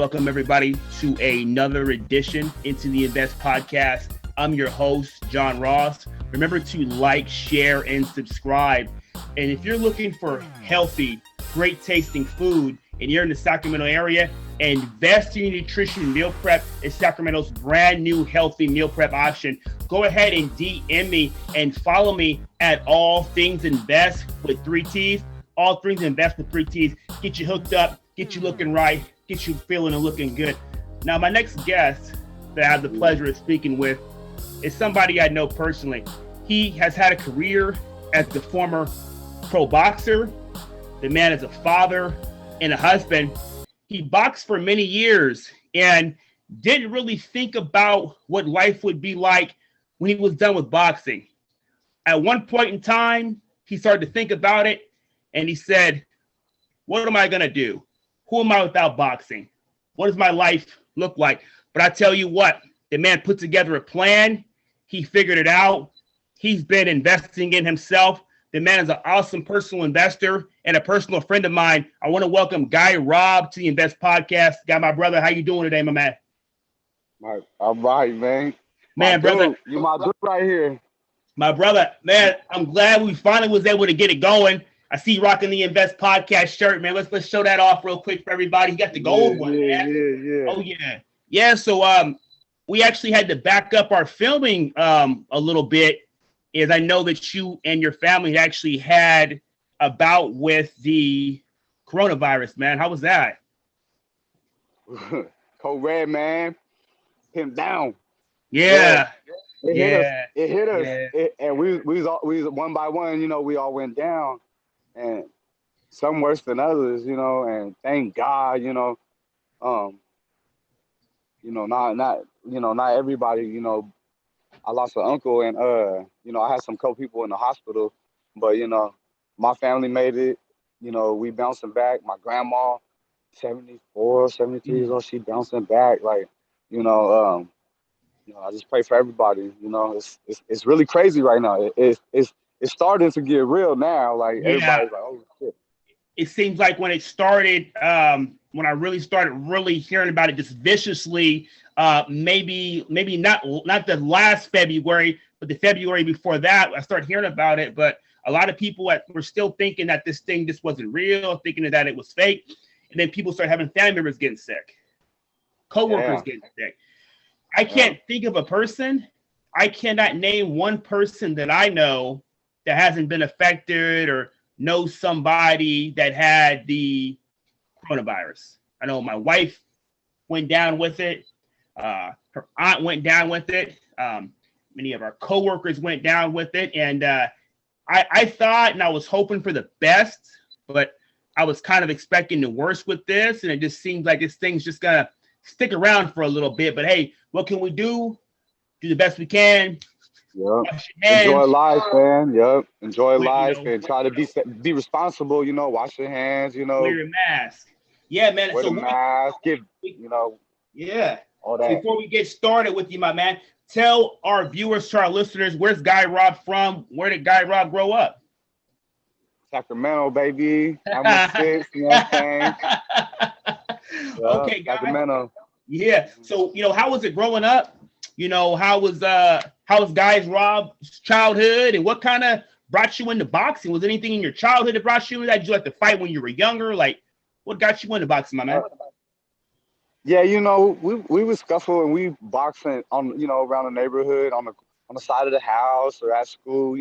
Welcome everybody to another edition into the Invest Podcast. I'm your host, John Ross. Remember to like, share, and subscribe. And if you're looking for healthy, great tasting food and you're in the Sacramento area, Invest in Nutrition Meal Prep is Sacramento's brand new healthy meal prep option. Go ahead and DM me and follow me at All Things Invest with 3 T's. All Things Invest with 3 T's. Get you hooked up, get you looking right, get you feeling and looking good. Now, my next guest that I have the pleasure of speaking with is somebody I know personally. He has had a career as the former pro boxer. The man is a father and a husband. He boxed for many years and didn't really think about what life would be like when he was done with boxing. At one point in time, he started to think about it and he said, what am I going to do? Who am I without boxing? What does my life look like? But I tell you what, the man put together a plan. He figured it out. He's been investing in himself. The man is an awesome personal investor and a personal friend of mine. I want to welcome Guy Robb to the Invest Podcast. Guy, my brother, how you doing today, my man? I'm right, man. Man, brother. You my dude right here. My brother, man, I'm glad we finally was able to get it going. I see you rocking the Invest Podcast shirt, man. Let's show that off real quick for everybody. You got the gold one, man. Yeah. Oh, yeah. Yeah, so we actually had to back up our filming a little bit, as I know that you and your family actually had a bout with the coronavirus, man. How was that? Code Red, man. Him down. Yeah. It hit us. Yeah. And we was one by one, we all went down. And some worse than others, and thank God, not everybody, I lost an uncle and I had some co-people in the hospital, but my family made it. We bouncing back. My grandma, 74, 73 years old, she bouncing back. Like, I just pray for everybody. It's really crazy right now. It's starting to get real now. Like everybody's like, oh shit. It seems like when it started, when I really started hearing about it just viciously, maybe not the last February, but the February before that, I started hearing about it. But a lot of people were still thinking that this thing just wasn't real, thinking that it was fake. And then people started having family members getting sick, coworkers getting sick. I can't think of a person. I cannot name one person that I know that hasn't been affected or knows somebody that had the coronavirus. I know my wife went down with it. Her aunt went down with it. Many of our coworkers went down with it. And I thought and I was hoping for the best, but I was kind of expecting the worst with this. And it just seems like this thing's just going to stick around for a little bit. But hey, what can we do? Do the best we can. Yep. Enjoy life, man. Yep. Enjoy life and try to be responsible, wash your hands, Wear your mask. Yeah, man. Wear the mask, yeah. All that. Before we get started with you, my man, tell our viewers, to our listeners, where's Guy Robb from? Where did Guy Robb grow up? Sacramento, baby. I'm a 6, you know what I'm saying? Okay, Guy. Sacramento. Yeah. So, how was it growing up? How was Guy Robb's childhood and what kind of brought you into boxing? Was anything in your childhood that brought you into that? Did you like to fight when you were younger? Like, what got you into boxing, my man? Yeah, we would scuffle and we boxing on, around the neighborhood, on the side of the house or at school,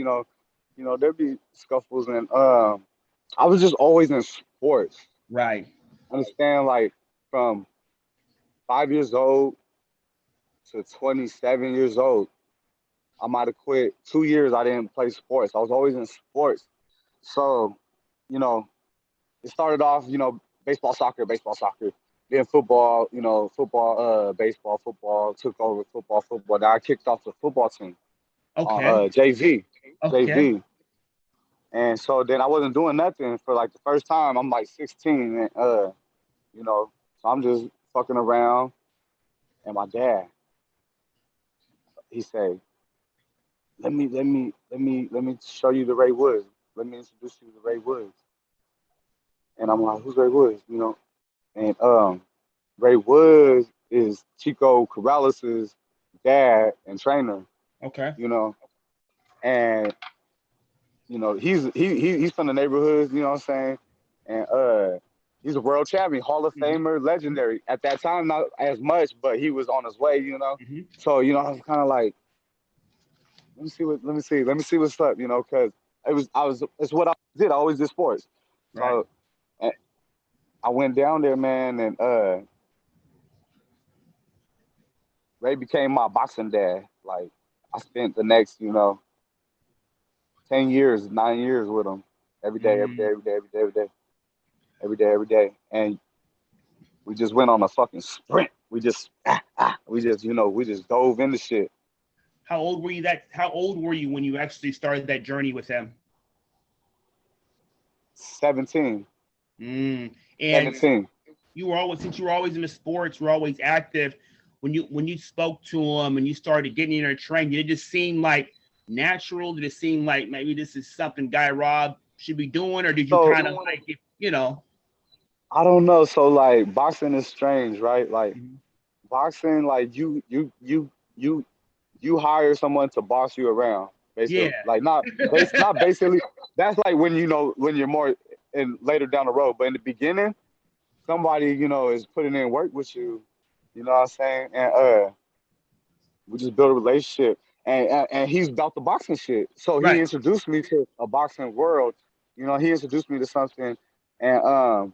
there'd be scuffles and I was just always in sports. Right. Understand, like from 5 years old to 27 years old, I might have quit 2 years. I didn't play sports. I was always in sports. So, it started off, baseball, soccer. Then football, baseball, football, took over football. Then I kicked off the football team. Okay. JV. Okay. JV. And so then I wasn't doing nothing for like the first time. I'm like 16 and, so I'm just fucking around. And my dad, he said, let me show you the Ray Woods. Let me introduce you to Ray Woods. And I'm like, who's Ray Woods? And Ray Woods is Chico Corrales' dad and trainer. Okay. You know, and you know he's from the neighborhood. You know what I'm saying? And he's a world champion, Hall of Famer, legendary. At that time, not as much, but he was on his way. You know, so you know I was kind of like, let me see what's up. You know, because it's what I did. I always did sports. So Right. I went down there, man, and Ray became my boxing dad. Like I spent the next, 10 years, 9 years with him. Every day, every day, every day, every day, every day. Every day, every day. And we just went on a fucking sprint. We just we just dove into shit. How old were you when you actually started that journey with him? 17. And 17. Since you were always in the sports, you were always active. When you spoke to him and you started getting in there training, did it just seem like natural? Did it seem like maybe this is something Guy Robb should be doing, or did you kind of like it, I don't know. So like boxing is strange, right? Like boxing, like you hire someone to boss you around, basically. Yeah. Like not basically. That's like when when you're more and later down the road. But in the beginning, somebody is putting in work with you. You know what I'm saying? And we just build a relationship. And he's about the boxing shit. So he introduced me to a boxing world. You know, he introduced me to something, and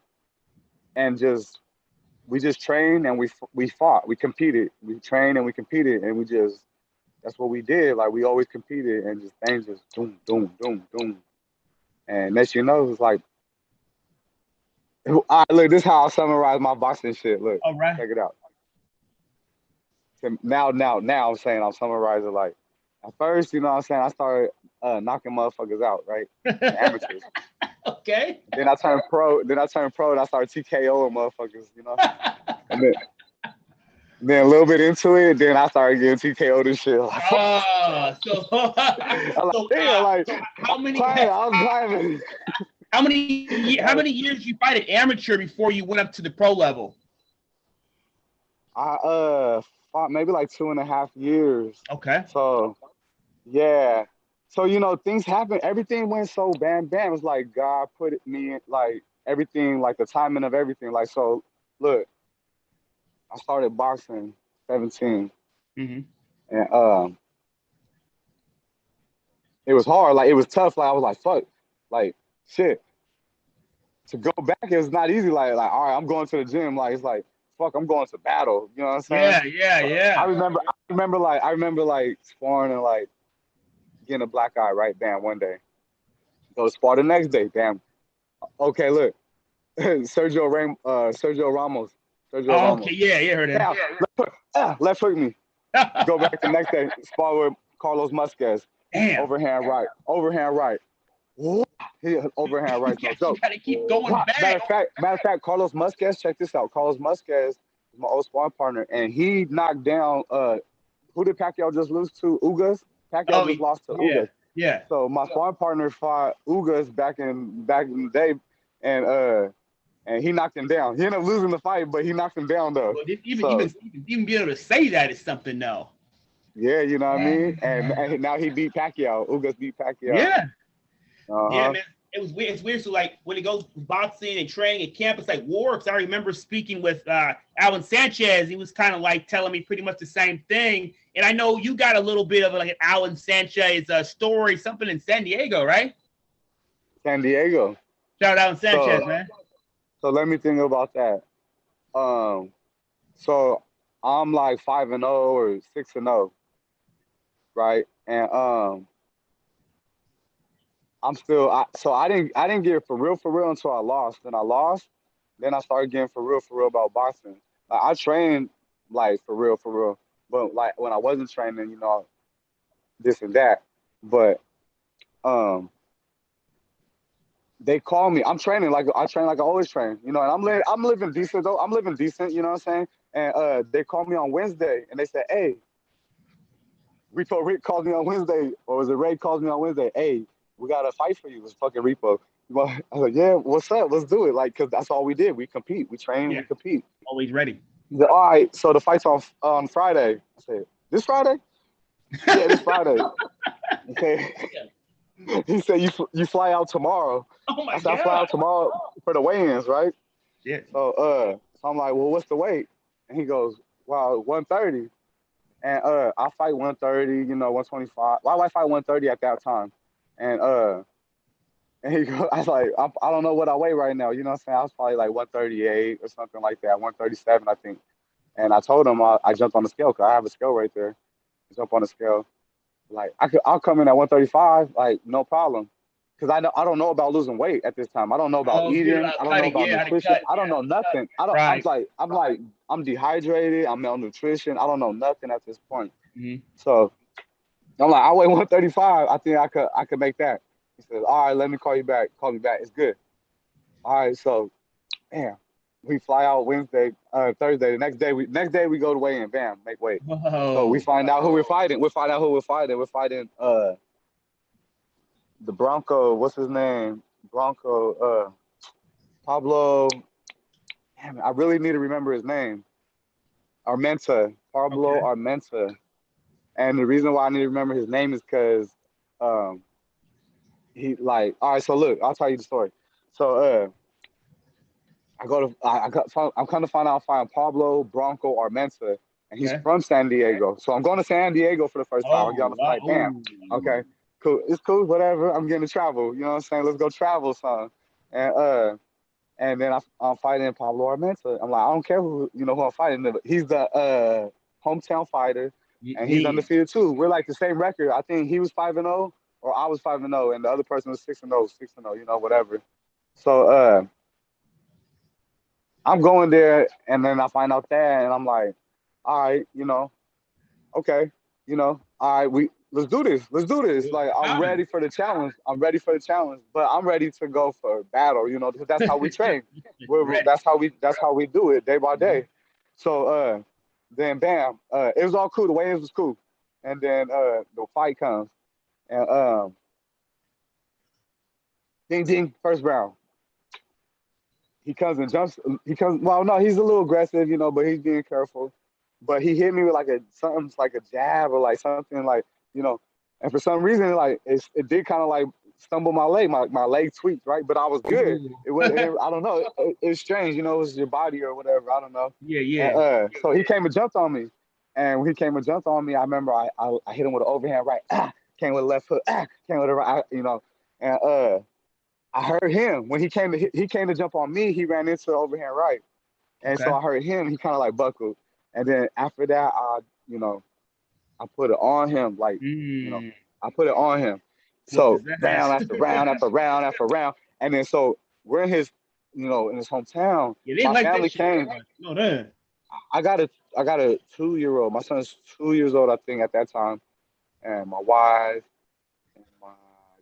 we just trained and we fought, we competed, we trained and we competed, and that's what we did. Like we always competed, and just things just doom, doom, doom, doom. And next you know, it's like, all right, look, this is how I summarize my boxing shit. Look, all right, check it out. Now I'm saying I'm summarizing like at first, you know what I'm saying, I started knocking motherfuckers out, right? Amateurs. Okay. Then I turned pro and I started TKOing motherfuckers, and then a little bit into it, then I started getting TKO'd and shit. How many years you fight at amateur before you went up to the pro level? I fought maybe like 2.5 years. Okay. So yeah. So things happen. Everything went so bam bam. It's like God put me in, like everything, like the timing of everything. Like, so look, I started boxing 17. And it was hard. Like it was tough. Like I was like, fuck, like shit. To go back is not easy. Like all right, I'm going to the gym. Like it's like, fuck, I'm going to battle. You know what I'm saying? Yeah. I remember like sparring and like getting a black eye, right? Bam, one day. Go to spar the next day. Bam. Okay, look. Sergio Ramos. Okay, yeah, heard it. Left hook me. Go back the next day. Spar with Carlos Musquez. Damn. Overhand right. Overhand right. Overhand right. No joke. You gotta keep going back. Matter of fact, Carlos Musquez, check this out. Carlos Musquez is my old sparring partner, and he knocked down who did Pacquiao just lose to? Ugas? Pacquiao just lost to Ugas. Yeah. So my sparring partner fought Ugas back in the day, and he knocked him down. He ended up losing the fight, but he knocked him down though. Well, even be able to say that is something though. Yeah, you know what I mean? And now he beat Pacquiao. Ugas beat Pacquiao. Yeah. Yeah, man. It was weird. It's weird. So like when it goes boxing and training at camp, it's like war. Because I remember speaking with Alan Sanchez. He was kind of like telling me pretty much the same thing. And I know you got a little bit of like an Alan Sanchez story, something in San Diego, right? San Diego. Shout out Alan Sanchez, man. So let me think about that. So I'm like 5-0 or 6-0, right? And I'm still I didn't get for real until I lost. Then I lost. Then I started getting for real about boxing. Like I trained like for real. But like when I wasn't training, this and that. But they call me. I'm training like I always train, and I'm living decent though. I'm living decent, you know what I'm saying? And they called me on Wednesday and they said, hey, Rick calls me on Wednesday, or was it Ray calls me on Wednesday? Hey, we got a fight for you. It was fucking Repo. I was like, yeah, what's up? Let's do it. Like, cause that's all we did. We compete. We train. Yeah. We compete. Always ready. He's like, all right, so the fight's on Friday. I said, this Friday? Yeah, this Friday. Okay. He said, you fly out tomorrow. Oh I my said, I fly God. out tomorrow for the weigh-ins, right? Yeah. So I'm like, well, what's the weight? And he goes, well, 130. And I fight 130, 125. Why would I fight 130 at that time? And he goes, I was like, I don't know what I weigh right now. You know what I'm saying? I was probably like 138 or something like that, 137, I think. And I told him I jumped on the scale because I have a scale right there. I jump on the scale. Like I'll come in at 135, like no problem. Because I don't know about losing weight at this time. I don't know about Oh, you eating. about I don't know cutting. about Yeah, how to nutrition. cut. I don't know nothing. I don't. Right. I'm dehydrated. I'm malnutrition. I don't know nothing at this point. Mm-hmm. So I'm like, I weigh 135. I think I could make that. He says, all right, let me call you back. Call me back. It's good. All right. So, man, we fly out Thursday. The next day we go to weigh in. Bam, make weight. So we Whoa. find out who we're fighting. We're fighting the Bronco. What's his name? Bronco. Pablo. Damn, I really need to remember his name. Armenta. Pablo Okay. Armenta. And the reason why I need to remember his name is because um, he like. All right, so look, I'll tell you the story. So I'm kind of find out I find Pablo Bronco Armenta, and he's Okay. from San Diego. So I'm going to San Diego for the first time. I get on Oh, the wow. flight. Bam. Ooh. Okay. Cool. It's cool. Whatever. I'm getting to travel. You know what I'm saying? Let's go travel, son. And then I'm fighting Pablo Armenta. I'm like, I don't care who I'm fighting. He's the hometown fighter, and he's Yeah. undefeated too. We're like the same record. I think he was 5-0, or I was 5-0, and the other person was 6-0, 6-0. Whatever. So I'm going there, and then I find out that, and I'm like, all right, okay, all right, let's do this. Let's do this. Like I'm Common. ready for the challenge. I'm ready for the challenge, but I'm ready to go for battle. Because that's how we train. Ready. That's how we do it day by day. So then bam, it was all cool. The weigh-ins was cool, and then the fight comes, and ding ding, first round. He comes and jumps. He comes. Well, no, he's a little aggressive, but he's being careful. But he hit me with like something like a jab or like something like you know. And for some reason, like it did kind of like stumble my leg. My leg tweaked, right? But I was good. Ooh. I don't know. It's strange, it was your body or whatever. I don't know. Yeah, And, yeah. so he came and jumped on me, and when he came and jumped on me, I remember I hit him with an overhand right. Came with a left hook. Came with a right. And I heard him when he came to jump on me. He ran into the overhand right, and so Okay. I heard him. He kind of like buckled, and then after that, you know, I put it on him. Like, you know, Mm. I put it on him. Whooped So his round ass. after round after round after round, and then so we're in his hometown. Yeah, they My like that family shit that came. much. No, that. I got a 2-year-old. My son's 2 years old, I think, at that time, and my wife and my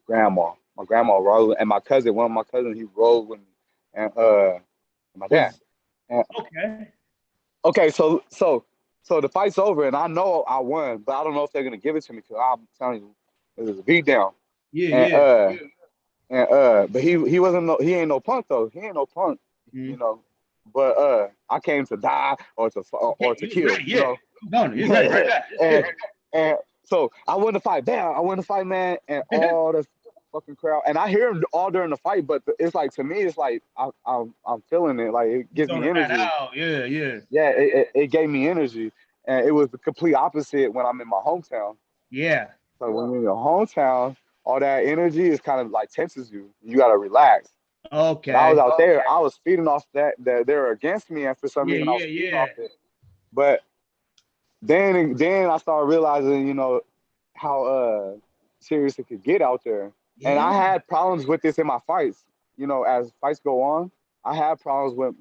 grandma. My grandma rode, and my cousin. One of my cousins, he rode with me, and my dad. Was And okay. okay, so the fight's over, and I know I won, but I don't know if they're gonna give it to me because I'm telling you, it was a beat down. Yeah, And yeah. but he ain't no punk though. He ain't no punk, you Mm. know. But I came to die or to You was kill, ready, yeah. You was on it. You was ready right there. and Yeah. and so I won the fight. Bam! I won the fight, man, and all the fucking crowd. And I hear him all during the fight, but it's like to me, it's like I'm feeling it. Like it You gives me zoning right energy. out. Yeah, yeah. Yeah, it gave me energy, and it was the complete opposite when I'm in my hometown. Yeah. So when you're in your hometown, all that energy is kind of like tenses you. You gotta relax. But I was Okay. out there, I was feeding off that they're against me, and for some Yeah, reason I yeah, was feeding yeah. off it. But then I started realizing, how serious it could get out there. And I Yeah. had problems with this in my fights. As fights go on, I had problems with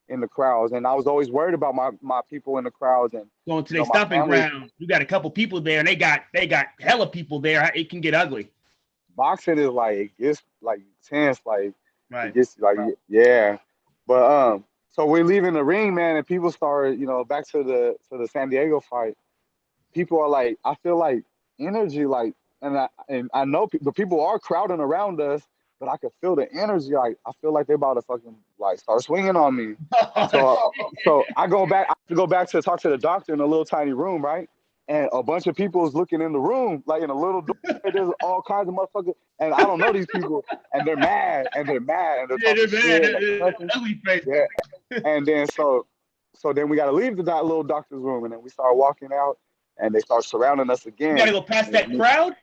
in the crowds, and I was always worried about my people in the crowds and Going to their my stomping family. ground. You got a couple people there, and they got hella people there. It can get ugly. Boxing is like it gets like tense, like it Right. gets like yeah. But so we're leaving the ring, man, and people started, back to the San Diego fight. People are like, I feel like energy, like, and I know the people are crowding around us, but I could feel the energy. Like I feel like they about to fucking like start swinging on me. So I go back. I have to go back to talk to the doctor in a little tiny room, right? And a bunch of people is looking in the room, like in a little door. There's all kinds of motherfuckers, and I don't know these people, and they're mad, and they're mad, and they're Yeah, talking they're shit, mad. Ugly face. yeah. And then so then we got to leave that little doctor's room, and then we start walking out, and they start surrounding us You again. gotta go past that crowd.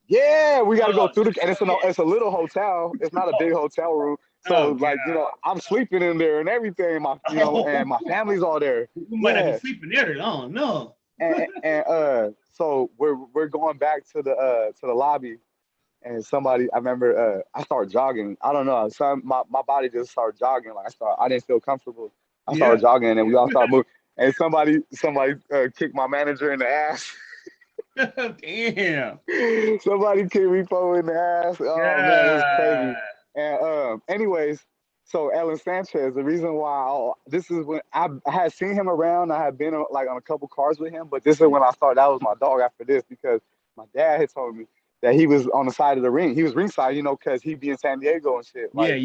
Yeah, we got to go Oh, through and it's a little hotel. It's not a big hotel room. So oh like, God. I'm sleeping in there and everything. And my family's all there. You might not be sleeping there. Oh no. So we're going back to the lobby, and somebody, I remember, I started jogging. I don't know, my body just started jogging. Like I didn't feel comfortable. I started jogging, and we all started moving. And somebody kicked my manager in the ass. Damn. Somebody kicked me in the ass. Oh man, it was crazy. And anyways, so Ellen Sanchez, the reason why this is when I had seen him around. I had been like on a couple cars with him, but this is when I started. That was my dog after this, because my dad had told me that he was on the side of the ring. He was ringside, because he'd be in San Diego and shit. Like,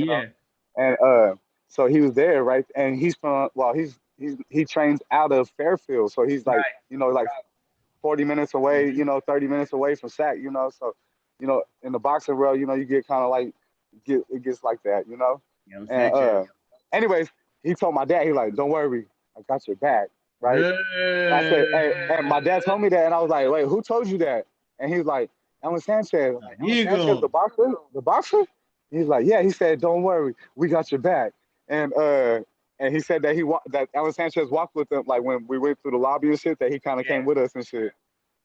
And so he was there, right? And he's from he trains out of Fairfield, so he's like, like 40 minutes away, 30 minutes away from SAC, So, in the boxing world, you get kind of like it gets like that, And anyways, he told my dad, he like, don't worry, I got your back, right? I said, hey, and my dad told me that, and I was like, wait, who told you that? And he was like, Ellen Sanchez. Like, Ellen Sanchez, the boxer? The boxer? He's like, yeah. He said, don't worry, we got your back. And he said that that Ellen Sanchez walked with him, like when we went through the lobby and shit, that he kind of came with us and shit.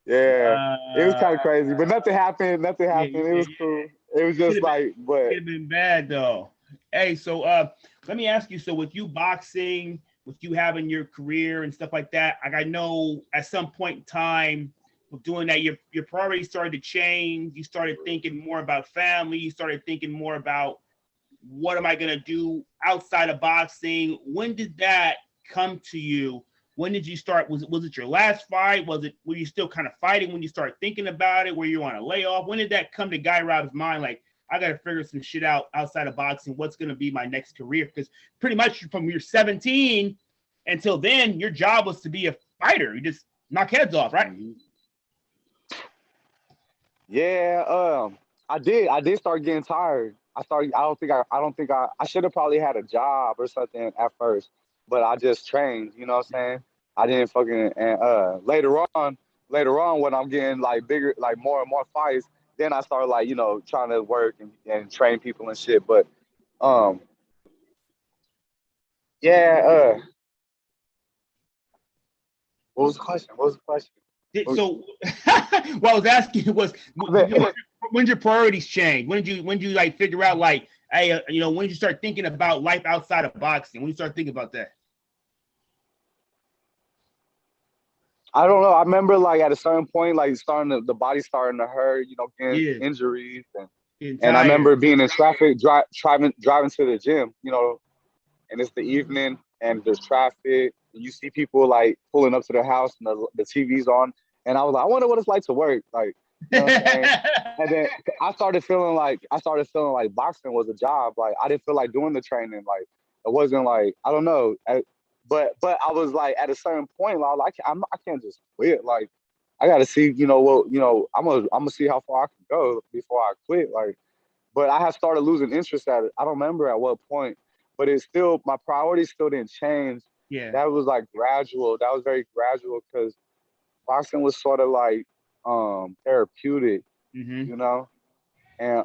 Yeah, it was kind of crazy, but nothing happened. Nothing happened. It was cool. It was just like, but it could have been bad though. Hey, so let me ask you. So with you boxing, with you having your career and stuff like that, like I know at some point in time of doing that, your priorities started to change. You started thinking more about family. You started thinking more about what am I gonna do outside of boxing? When did that come to you? When did you start? Was it your last fight? Were you still kind of fighting when you started thinking about it? Were you on a layoff? When did that come to Guy Rob's mind? Like, I got to figure some shit out outside of boxing. What's going to be my next career? Because pretty much from you're 17 until then, your job was to be a fighter. You just knock heads off, right? Yeah, I did start getting tired. I don't think I should have probably had a job or something at first, but I just trained, you know what I'm saying? I didn't fucking, and later on when I'm getting like bigger, like more and more fights, then I started like, trying to work and train people and shit. But yeah, what was the question? So what I was asking was, when did your priorities change? When did you like figure out like, hey, when did you start thinking about life outside of boxing? When you start thinking about that? I don't know. I remember like at a certain point, like the body starting to hurt, getting injuries, and I remember being in traffic, driving to the gym, and it's the evening and there's traffic, and you see people like pulling up to their house and the TV's on, and I was like, I wonder what it's like to work, like, you know what I'm saying? And then I started feeling like boxing was a job. Like I didn't feel like doing the training, like it wasn't like, I don't know. But I was like at a certain point, like I can't just quit. Like I got to see, I'm gonna see how far I can go before I quit. Like, but I had started losing interest at it. I don't remember at what point, but it's still, my priorities still didn't change. Yeah, that was like gradual. That was very gradual because boxing was sort of like therapeutic, mm-hmm. And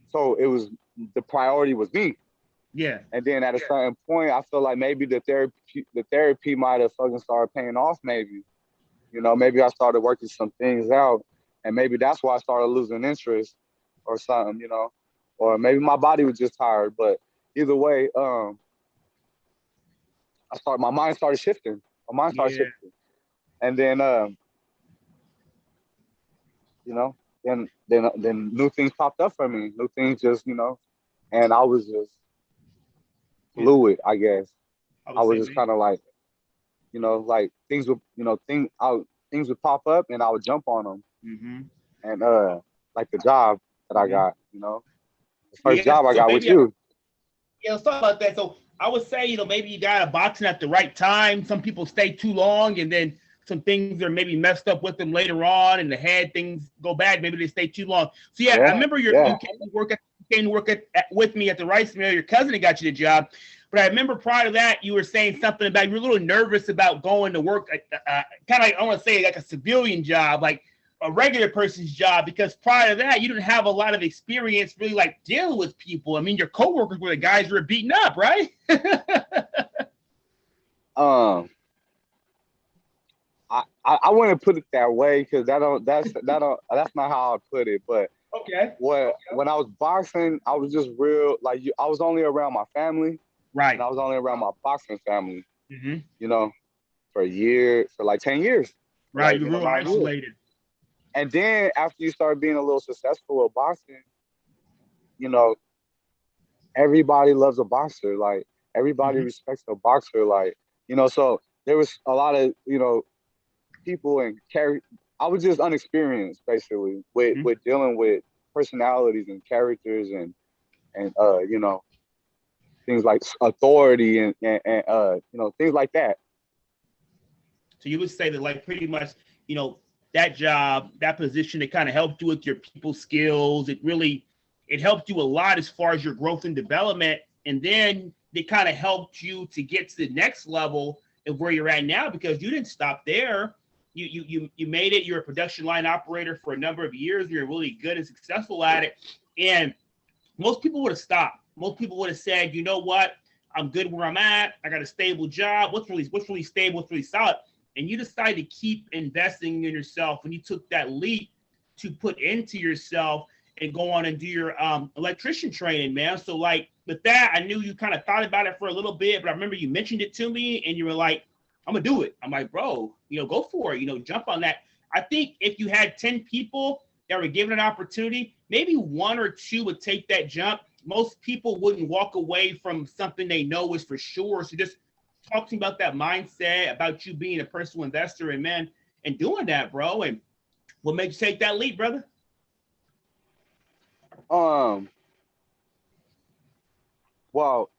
so it was, the priority was me. Yeah. And then at a certain point, I feel like maybe the therapy might have fucking started paying off. Maybe, maybe I started working some things out, and maybe that's why I started losing interest, or something, or maybe my body was just tired. But either way, my mind started shifting. And then, then new things popped up for me. New things just, and I was just fluid, I guess. I was just kind of like, like things would, things would pop up and I would jump on them. Mm-hmm. And like the job that I got, you know. The first Yeah, job I so got with maybe, you. yeah, let's talk about that. So I would say, maybe you got a boxing at the right time. Some people stay too long, and then some things are maybe messed up with them later on, and the head things go bad. Maybe they stay too long. So yeah, I Yeah, remember yeah. you came to work with me at the rice mill. Your cousin that got you the job, but I remember prior to that, you were saying something about you were a little nervous about going to work, kind of like, I want to say like a civilian job, like a regular person's job, because prior to that you didn't have a lot of experience really like dealing with people. I mean, your coworkers were the guys you were beating up, right? Um, I wouldn't put it that way because that's not how I put it. But Okay. when I was boxing, I was just real like I was only around my family Right. and I was only around my boxing family, Mm-hmm. you know, for like 10 years. Right. Like, You're real 9 years. isolated. And then after you start being a little successful at boxing, you know, everybody loves a boxer. Like everybody Mm-hmm. respects a boxer. Like, so there was a lot of, people and I was just unexperienced basically with Mm-hmm. dealing with personalities and characters and things like authority and things like that. So you would say that, like, pretty much, that job, that position, it kind of helped you with your people skills. It helped you a lot as far as your growth and development. And then it kind of helped you to get to the next level of where you're at now, because you didn't stop there. You made it. You're a production line operator for a number of years. You're really good and successful at it. And most people would have stopped. Most people would have said, you know what? I'm good where I'm at. I got a stable job. What's really stable, what's really solid? And you decided to keep investing in yourself, and you took that leap to put into yourself and go on and do your electrician training, man. So like with that, I knew you kind of thought about it for a little bit, but I remember you mentioned it to me and you were like, I'm gonna do it. I'm like, bro, go for it, jump on that. I think if you had 10 people that were given an opportunity, maybe one or two would take that jump. Most people wouldn't walk away from something they know is for sure. So just talk to me about that mindset, about you being a personal investor and man, and doing that, bro. And what made you take that leap, brother? Well,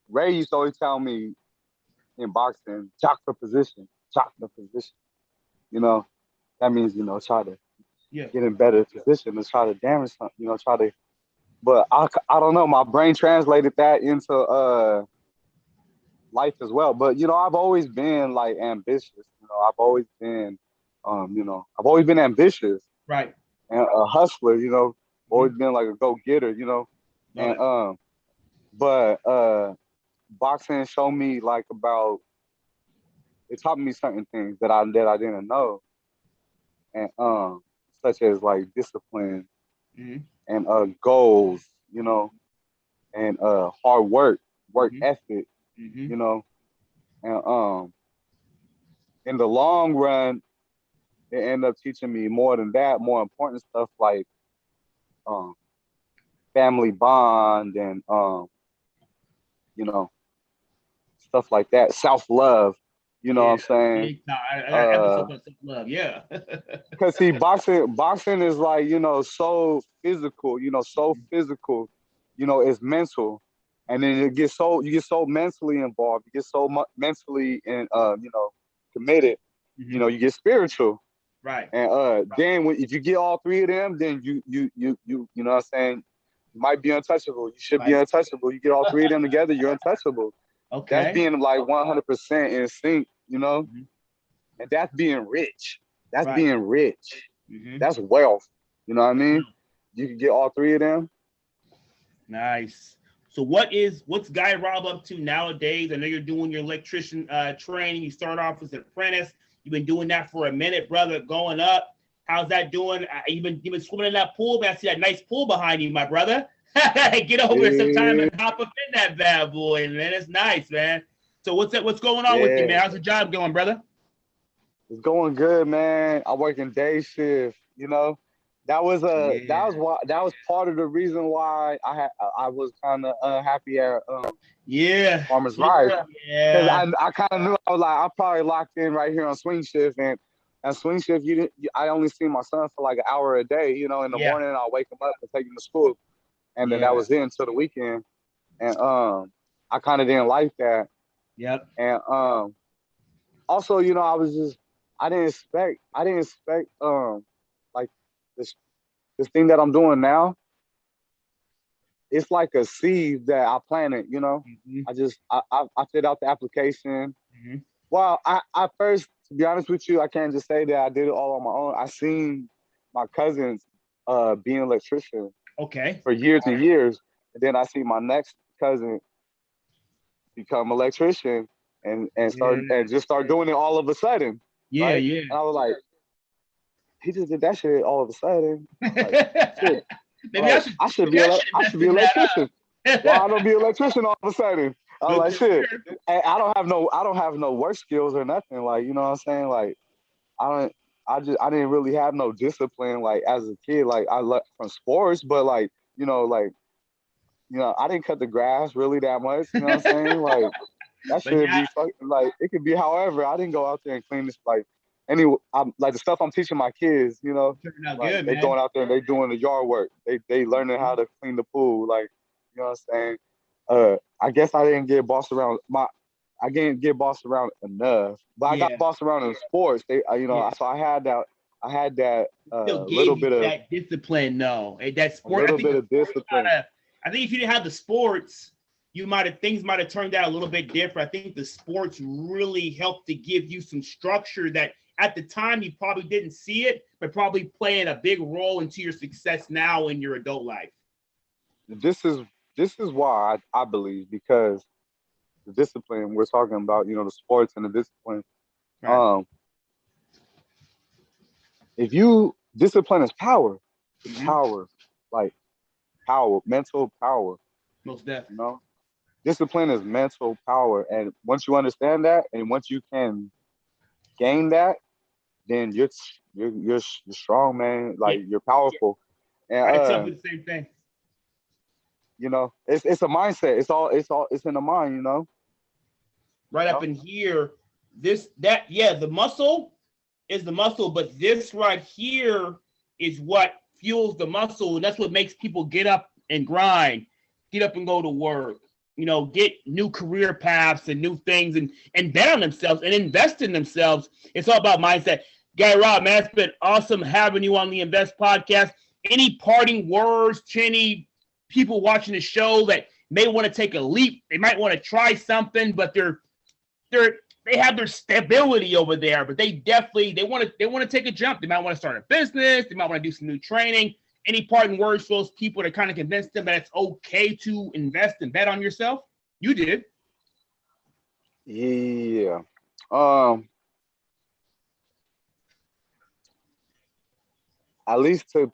Ray used to always tell me in boxing, chalk the position, chalk the position. That means, try to Yeah. get in better position to try to damage something, try to, but I don't know, my brain translated that into life as well. But, I've always been like ambitious, I've always been ambitious Right. and a hustler, always Mm-hmm. been like a go-getter, Love and it. but boxing showed me like about it taught me certain things that I didn't know, and such as like discipline Mm-hmm. and goals, and hard work Mm-hmm. ethic, Mm-hmm. you know, and in the long run, it ended up teaching me more than that, more important stuff like um family bond and you know stuff like that, self love. You know what Yeah. I'm saying? Big time. I got an episode about self-love. Yeah. Because see, boxing is like so physical. So physical. It's mental, and then you get so mentally involved. You get so mentally and committed. Mm-hmm. You get spiritual, Right. and then if you get all three of them, then you know what I'm saying. You might be untouchable. You should be Right. untouchable. You get all three of them together, you're untouchable. That's Okay. being like 100% in sync. Mm-hmm. And that's being rich. That's Right. being rich. Mm-hmm. That's wealth. You know what I That's mean? real. You can get all three of them. Nice. So what's Guy Rob up to nowadays? I know you're doing your electrician training. You started off as an apprentice. You've been doing that for a minute, brother. Going up. How's that doing? You've been swimming in that pool, man. I see that nice pool behind you, my brother. Get over there sometime Yeah, and hop up in that bad boy, man. It's nice, man. So what's going on with you, yeah. man? How's the job going, brother? It's going good, man. I work in day shift, Yeah. that was part of the reason why I was kind of unhappy at Yeah. Farmers Swing. Life. Because Yeah. I kind of knew I was like, I'm probably locked in right here on swing shift. And at swing shift, I only see my son for like an hour a day. In the Yeah. morning, I'll wake him up and take him to school. and then that was it until the weekend. And I kind of didn't like that. Yep. And also, you know, I didn't expect like this thing that I'm doing now. It's like a seed that I planted, you know. I filled out the application. Well, I first, to be honest with you, I can't just say that I did it all on my own. I seen my cousins being an electrician for years and years. And then I see my next cousin become an electrician and just start doing it all of a sudden. Yeah, right? yeah. And I was like, he just did that shit all of a sudden. Like, shit. Maybe like, I should be an electrician. Why I don't be an electrician all of a sudden? I was like, shit. And I don't have no work skills or nothing. Like, you know what I'm saying? Like, I didn't really have no discipline. Like as a kid, like I left from sports, but like, I didn't cut the grass really that much. You know what I'm saying? Like that should be fucking, like it could be however. I didn't go out there and clean this like like the stuff I'm teaching my kids, you know, like they going out there and they doing the yard work. They learning how to clean the pool, like, you know what I'm saying? I guess I didn't get bossed around enough, but I got bossed around in sports. So I had that little bit of that discipline. No, that sport. A little bit of discipline. I think if you didn't have the sports, things might have turned out a little bit different. I think the sports really helped to give you some structure that at the time you probably didn't see it, but probably playing a big role into your success now in your adult life. This is why I believe, because the discipline we're talking about, the sports and the discipline. Right. Discipline is power. It's power, like power, mental power. Most definitely. You know, discipline is mental power, and once you understand that, and once you can gain that, then you're strong, man. Like you're powerful. And I tell you the same thing. You know, it's a mindset. It's in the mind, you know. Right up in here, the muscle is the muscle, but this right here is what fuels the muscle, and that's what makes people get up and grind, get up and go to work, get new career paths and new things and bet on themselves and invest in themselves. It's all about mindset. Guy Rob, man, it's been awesome having you on the Invest Podcast. Any parting words to any people watching the show that may want to take a leap? They might want to try something, but they have their stability over there, but they want to take a jump. They might want to start a business. They might want to do some new training. Any parting words for those people to kind of convince them that it's okay to invest and bet on yourself? You did. Yeah. At least to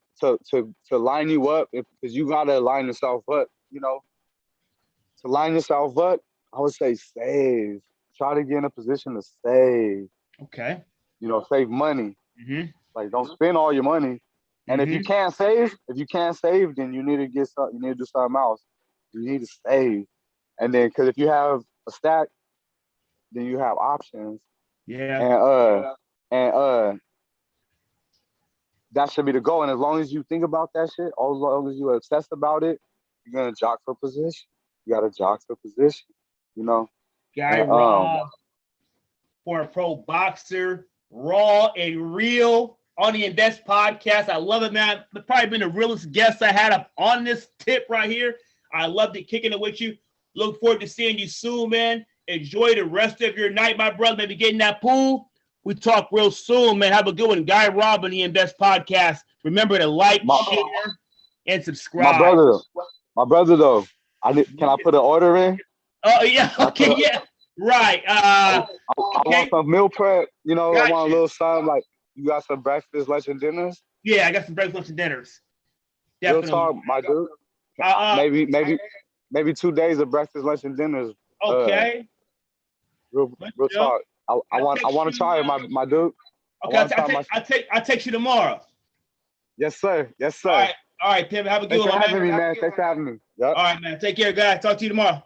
line you up, because you gotta line yourself up. To line yourself up, I would say save. Try to get in a position to save. Okay. Save money. Like don't spend all your money. And if you can't save, then you need to do something else. You need to save. And then, because if you have a stack, then you have options. Yeah. And that should be the goal. And as long as you think about that shit, as long as you obsess about it, you're gonna jock for position. You gotta jock for position. Guy Raw, former pro boxer, raw and real on the Invest Podcast. I love it, man. It's probably been the realest guest I had up on this tip right here. I loved it kicking it with you. Look forward to seeing you soon, man. Enjoy the rest of your night, my brother. Maybe get in that pool. We talk real soon, man. Have a good one. Guy Rob on the Invest Podcast. Remember to like, share, and subscribe. My brother, though. Can I put an order in? Oh, yeah. Okay, yeah. Right. I want some meal prep. I want a little something like, you got some breakfast, lunch, and dinners? Yeah, I got some breakfast, lunch, and dinners. Definitely. Real talk, my dude. Maybe 2 days of breakfast, lunch, and dinners. Okay. Real talk. I want to try it, my dude. Okay, I'll text you tomorrow. Yes, sir. All right, Pim. Have a good one, man. Thanks for having me, man. Thanks for having me. Yep. All right, man. Take care, guys. Talk to you tomorrow.